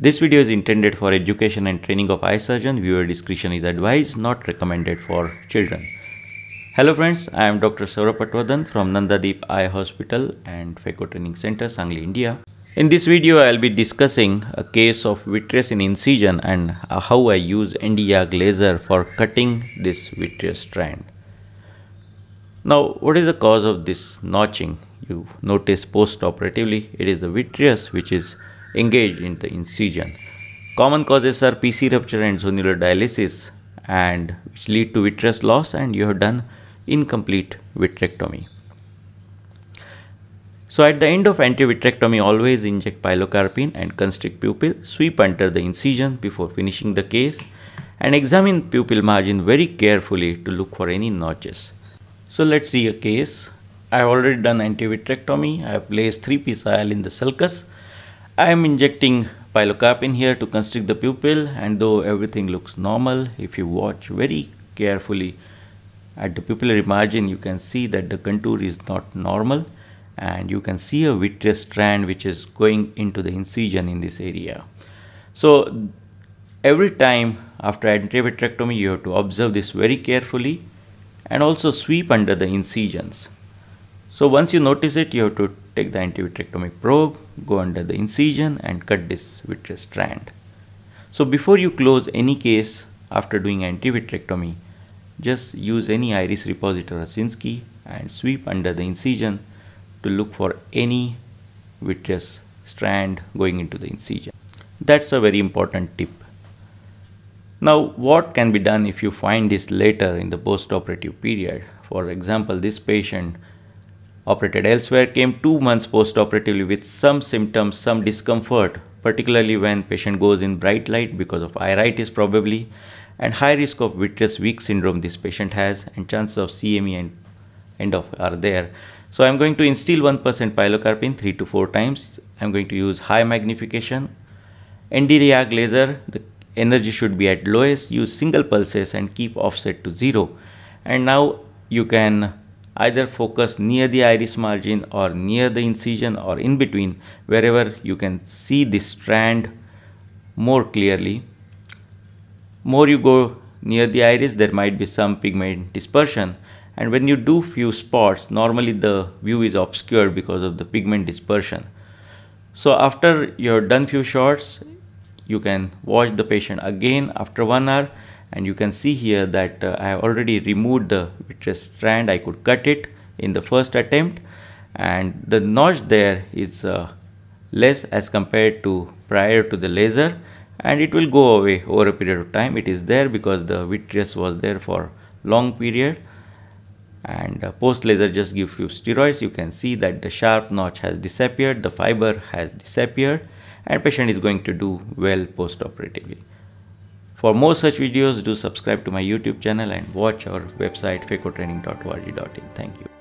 This video is intended for education and training of eye surgeon. Viewer discretion is advised, not recommended for children. Hello friends, I am Dr. Saurabh Patwardhan from Nandadeep Eye Hospital and Phaco Training Center, Sangli, India. In this video, I will be discussing a case of vitreous in incision and how I use Nd:YAG laser for cutting this vitreous strand. Now, what is the cause of this notching? You notice post-operatively, it is the vitreous which is engaged in the incision. Common causes are PC rupture and zonular dialysis, and which lead to vitreous loss, and you have done incomplete vitrectomy. So at the end of anti-vitrectomy, always inject pilocarpine and constrict pupil, sweep under the incision before finishing the case, and examine pupil margin very carefully to look for any notches. So let's see a case. I have already done anti-vitrectomy. I have placed 3-piece IOL in the sulcus. I am injecting pilocarpine here to constrict the pupil, and though everything looks normal, if you watch very carefully at the pupillary margin, you can see that the contour is not normal, and you can see a vitreous strand which is going into the incision in this area. So every time after anti-vitrectomy, you have to observe this very carefully and also sweep under the incisions. So once you notice it, you have to take the anti-vitrectomy probe, go under the incision and cut this vitreous strand. So before you close any case after doing anti-vitrectomy, just use any iris repositor Rosensky and sweep under the incision to look for any vitreous strand going into the incision. That's a very important tip. Now, what can be done if you find this later in the post-operative period? For example, this patient operated elsewhere, came 2 months post-operatively with some symptoms, some discomfort, particularly when patient goes in bright light because of iritis probably, and high risk of vitreous weak syndrome this patient has, and chances of CME and end of are there. So I'm going to instill 1% pilocarpine 3 to 4 times. I'm going to use high magnification. Nd:YAG laser, the energy should be at lowest. Use single pulses and keep offset to 0. And now you can either focus near the iris margin or near the incision or in between, wherever you can see this strand more clearly. More you go near the iris, there might be some pigment dispersion, and when you do few spots, normally the view is obscured because of the pigment dispersion. So after you have done few shots, you can watch the patient again after 1 hour, and you can see here that I have already removed the vitreous strand. I could cut it in the first attempt, and the notch there is less as compared to prior to the laser, and it will go away over a period of time. It is there because the vitreous was there for long period, and post laser just give few steroids. You can see that the sharp notch has disappeared, the fiber has disappeared, and patient is going to do well post operatively. For more such videos, do subscribe to my YouTube channel and watch our website phacotraining.org.in. Thank you.